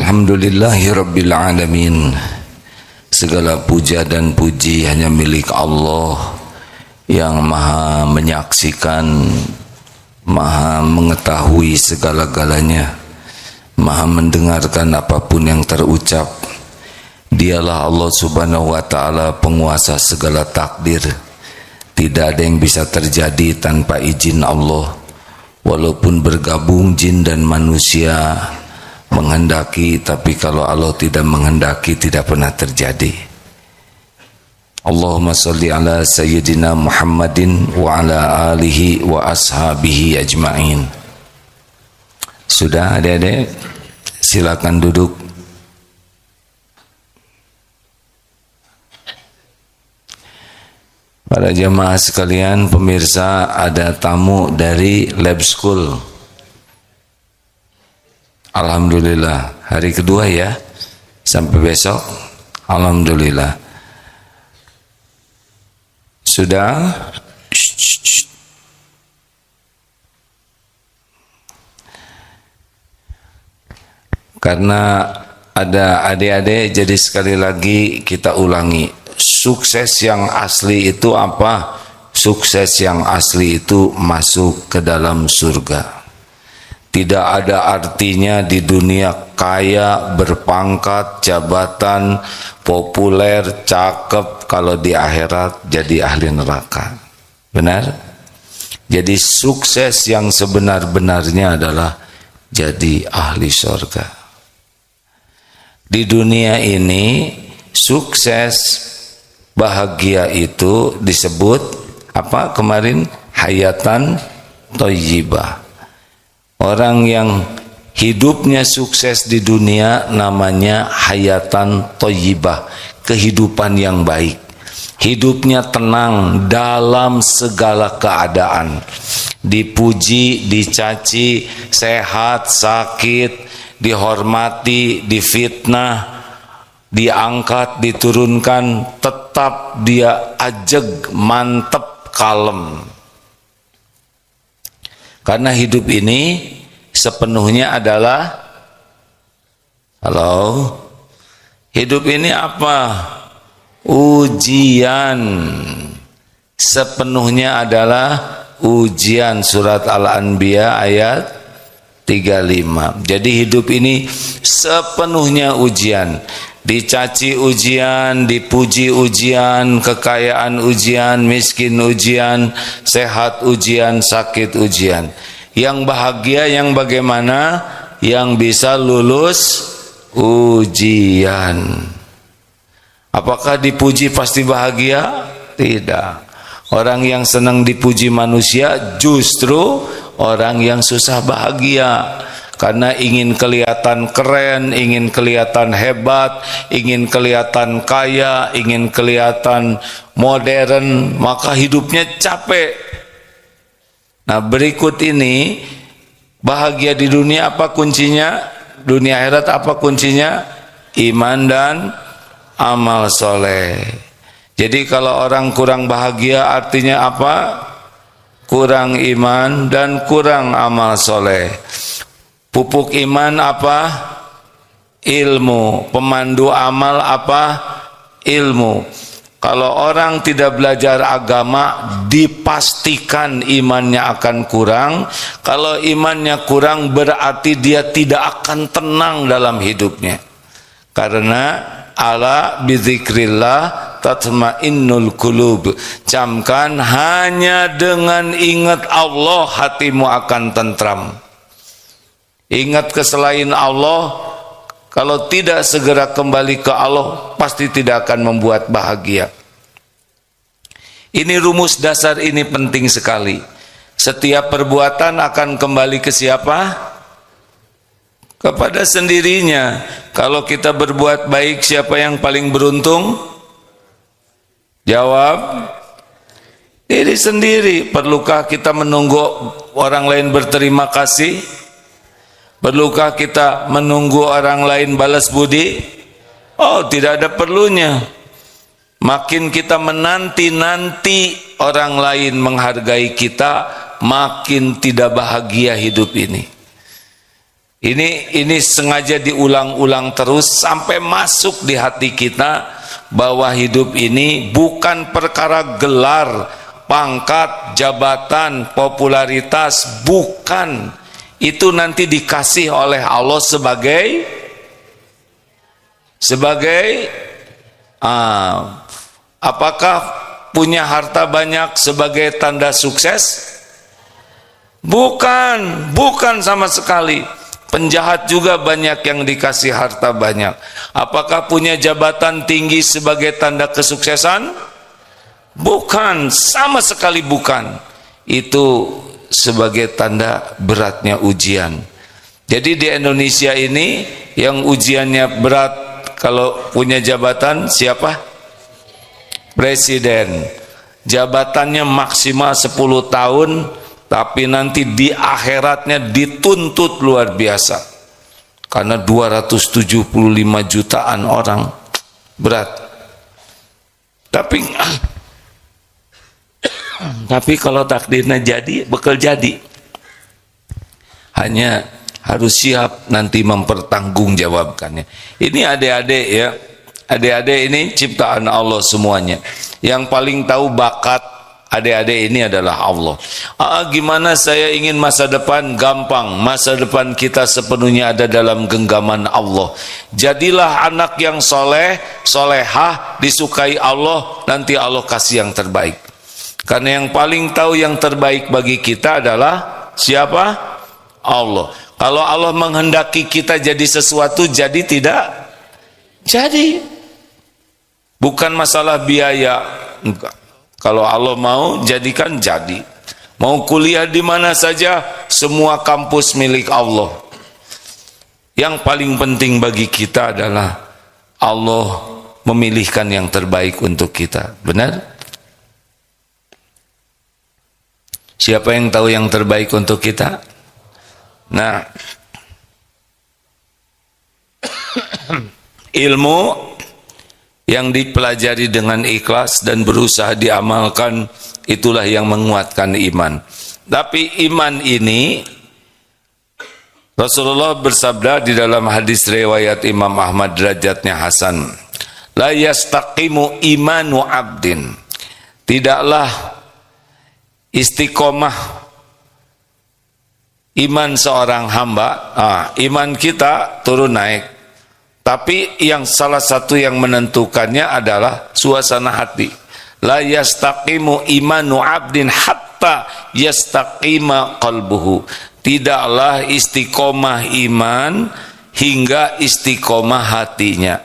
Alhamdulillahirabbil alamin. Segala puja dan puji hanya milik Allah yang maha menyaksikan, maha mengetahui segala-galanya, maha mendengarkan apapun yang terucap. Dialah Allah subhanahu wa ta'ala, penguasa segala takdir. Tidak ada yang bisa terjadi tanpa izin Allah. Walaupun bergabung jin dan manusia menghendaki, tapi kalau Allah tidak menghendaki tidak pernah terjadi. Allahumma salli ala sayyidina Muhammadin wa ala alihi wa ashabihi ajma'in. Sudah adik-adik? Silakan duduk. Para jemaah sekalian, pemirsa, ada tamu dari Lab School. Alhamdulillah, hari kedua ya, sampai besok. Alhamdulillah. Sudah? Karena ada adik-adik, jadi sekali lagi kita ulangi. Sukses yang asli itu apa? Sukses yang asli itu masuk ke dalam surga. Tidak ada artinya di dunia kaya, berpangkat, jabatan, populer, cakep, kalau di akhirat jadi ahli neraka. Benar? Jadi sukses yang sebenar-benarnya adalah jadi ahli surga. Di dunia ini sukses, bahagia itu disebut apa kemarin? Hayatan thayyibah. Orang yang hidupnya sukses di dunia namanya hayatan thayyibah, kehidupan yang baik. Hidupnya tenang dalam segala keadaan. Dipuji, dicaci, sehat, sakit, dihormati, difitnah, diangkat, diturunkan, tetap dia ajeg, mantep, kalem. Karena hidup ini sepenuhnya adalah, halo, hidup ini apa? Ujian. Sepenuhnya adalah ujian. Surat Al-Anbiya ayat 35. Jadi hidup ini sepenuhnya ujian. Dicaci ujian, dipuji ujian, kekayaan ujian, miskin ujian, sehat ujian, sakit ujian. Yang bahagia yang bagaimana? Yang bisa lulus ujian. Apakah dipuji pasti bahagia? Tidak. Orang yang senang dipuji manusia justru orang yang susah bahagia. Karena ingin kelihatan keren, ingin kelihatan hebat, ingin kelihatan kaya, ingin kelihatan modern, maka hidupnya capek. Nah, berikut ini bahagia di dunia apa kuncinya? Dunia akhirat apa kuncinya? Iman dan amal soleh. Jadi kalau orang kurang bahagia artinya apa? Kurang iman dan kurang amal soleh. Pupuk iman apa? Ilmu. Pemandu amal apa? Ilmu. Kalau orang tidak belajar agama, dipastikan imannya akan kurang. Kalau imannya kurang, berarti dia tidak akan tenang dalam hidupnya. Karena ala bizikrillah tatmainnul qulub. Camkan, hanya dengan ingat Allah hatimu akan tentram. Ingat ke selain Allah, kalau tidak segera kembali ke Allah, pasti tidak akan membuat bahagia. Ini rumus dasar, ini penting sekali. Setiap perbuatan akan kembali ke siapa? Kepada sendirinya. Kalau kita berbuat baik, siapa yang paling beruntung? Jawab, diri sendiri. Perlukah kita menunggu orang lain berterima kasih? Perlukah kita menunggu orang lain balas budi? Oh, tidak ada perlunya. Makin kita menanti-nanti orang lain menghargai kita, makin tidak bahagia hidup ini. Ini sengaja diulang-ulang terus sampai masuk di hati kita bahwa hidup ini bukan perkara gelar, pangkat, jabatan, popularitas, bukan. Itu nanti dikasih oleh Allah sebagai apakah punya harta banyak sebagai tanda sukses? Bukan sama sekali. Penjahat juga banyak yang dikasih harta banyak. Apakah punya jabatan tinggi sebagai tanda kesuksesan? Bukan, sama sekali bukan. Itu sebagai tanda beratnya ujian. Jadi di Indonesia ini yang ujiannya berat kalau punya jabatan siapa? Presiden. Jabatannya maksimal 10 tahun, tapi nanti di akhiratnya dituntut luar biasa. Karena 275 jutaan orang, berat. Tapi kalau takdirnya jadi, bakal jadi. Hanya harus siap nanti mempertanggungjawabkannya. Ini adik-adik ya. Adik-adik ini ciptaan Allah semuanya. Yang paling tahu bakat adik-adik ini adalah Allah. Gimana saya ingin masa depan? Gampang. Masa depan kita sepenuhnya ada dalam genggaman Allah. Jadilah anak yang soleh, solehah, disukai Allah. Nanti Allah kasih yang terbaik. Karena yang paling tahu yang terbaik bagi kita adalah siapa? Allah. Kalau Allah menghendaki kita jadi sesuatu, jadi tidak? Jadi. Bukan masalah biaya. Enggak. Kalau Allah mau jadikan, jadi. Mau kuliah di mana saja, semua kampus milik Allah. Yang paling penting bagi kita adalah Allah memilihkan yang terbaik untuk kita. Benar? Siapa yang tahu yang terbaik untuk kita? Nah, ilmu yang dipelajari dengan ikhlas dan berusaha diamalkan, itulah yang menguatkan iman. Tapi iman ini, Rasulullah bersabda di dalam hadis riwayat Imam Ahmad, derajatnya hasan, la yastaqimu imanu abdin, tidaklah istiqomah iman seorang hamba. Iman kita turun naik, tapi yang salah satu yang menentukannya adalah suasana hati. La yastaqimu imanu abdin hatta yastaqima qalbuhu. Tidaklah istiqomah iman hingga istiqomah hatinya.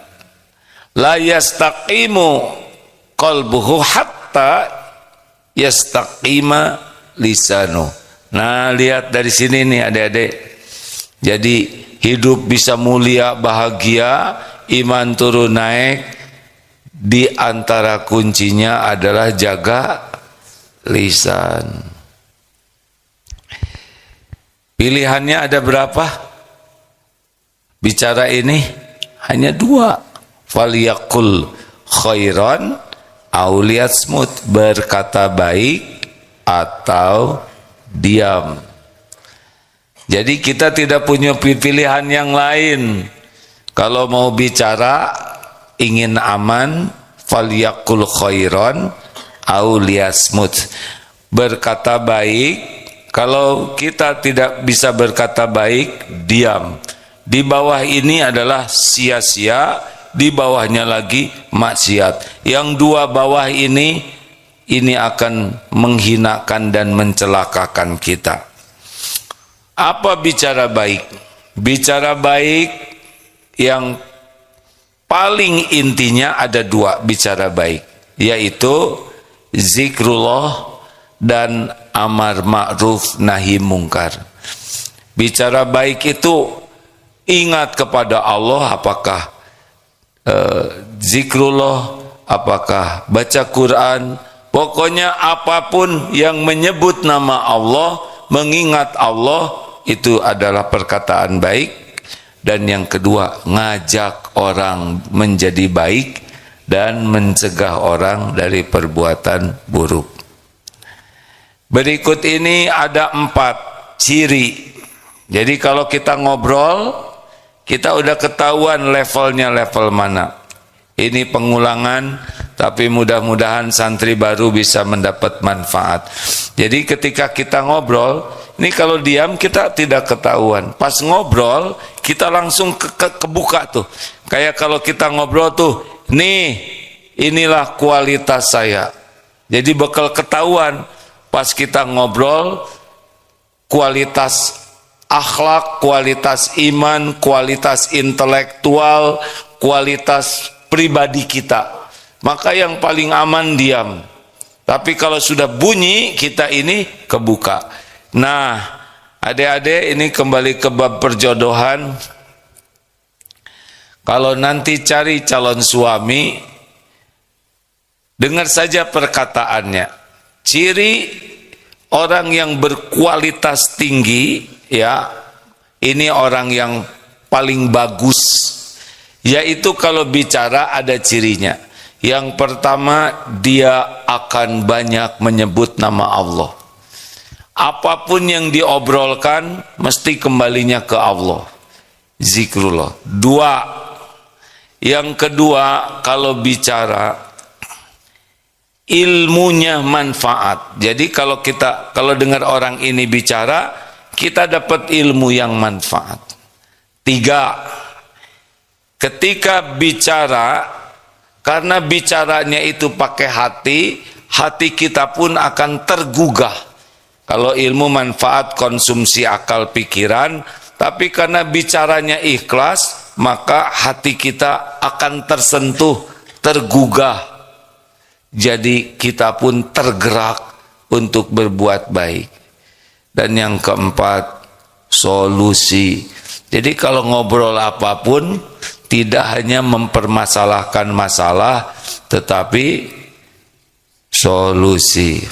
La yastaqimu qalbuhu hatta yastaqima lisanu. Nah, lihat dari sini nih adik-adik. Jadi hidup bisa mulia, bahagia, iman turun naik, di antara kuncinya adalah jaga lisan. Pilihannya ada berapa? Bicara ini hanya 2. Falyaqul khairan aw liyasmut, berkata baik atau diam. Jadi kita tidak punya pilihan yang lain. Kalau mau bicara, ingin aman, falyaqul khairan aw liyasmut, berkata baik. Kalau kita tidak bisa berkata baik, diam. Di bawah ini adalah sia-sia, di bawahnya lagi maksiat. Yang 2 bawah ini akan menghinakan dan mencelakakan kita. Apa bicara baik? Bicara baik yang paling intinya ada 2 bicara baik, yaitu zikrullah dan amar ma'ruf nahi mungkar. Bicara baik itu ingat kepada Allah, apakah zikrullah, apakah baca Quran, pokoknya apapun yang menyebut nama Allah, mengingat Allah, itu adalah perkataan baik. Dan yang kedua, ngajak orang menjadi baik dan mencegah orang dari perbuatan buruk. Berikut ini ada 4 ciri Jadi kalau kita ngobrol, kita udah ketahuan levelnya level mana. Ini pengulangan, tapi mudah-mudahan santri baru bisa mendapat manfaat. Jadi ketika kita ngobrol, ini kalau diam kita tidak ketahuan. Pas ngobrol, kita langsung kebuka tuh. Kayak kalau kita ngobrol tuh, nih inilah kualitas saya. Jadi bakal ketahuan pas kita ngobrol, kualitas akhlak, kualitas iman, kualitas intelektual, kualitas pribadi kita. Maka yang paling aman diam. Tapi kalau sudah bunyi, kita ini kebuka. Nah, adik-adik, ini kembali ke bab perjodohan. Kalau nanti cari calon suami, dengar saja perkataannya. Ciri orang yang berkualitas tinggi, ya, ini orang yang paling bagus. Yaitu kalau bicara ada cirinya. Yang pertama, dia akan banyak menyebut nama Allah. Apapun yang diobrolkan mesti kembalinya ke Allah. Zikrullah. Yang kedua, kalau bicara ilmunya manfaat. Jadi kalau dengar orang ini bicara, kita dapat ilmu yang manfaat. 3, ketika bicara, karena bicaranya itu pakai hati kita pun akan tergugah. Kalau ilmu manfaat konsumsi akal pikiran, tapi karena bicaranya ikhlas, maka hati kita akan tersentuh, tergugah. Jadi kita pun tergerak untuk berbuat baik. Dan yang keempat, solusi. Jadi kalau ngobrol apapun, tidak hanya mempermasalahkan masalah, tetapi solusi.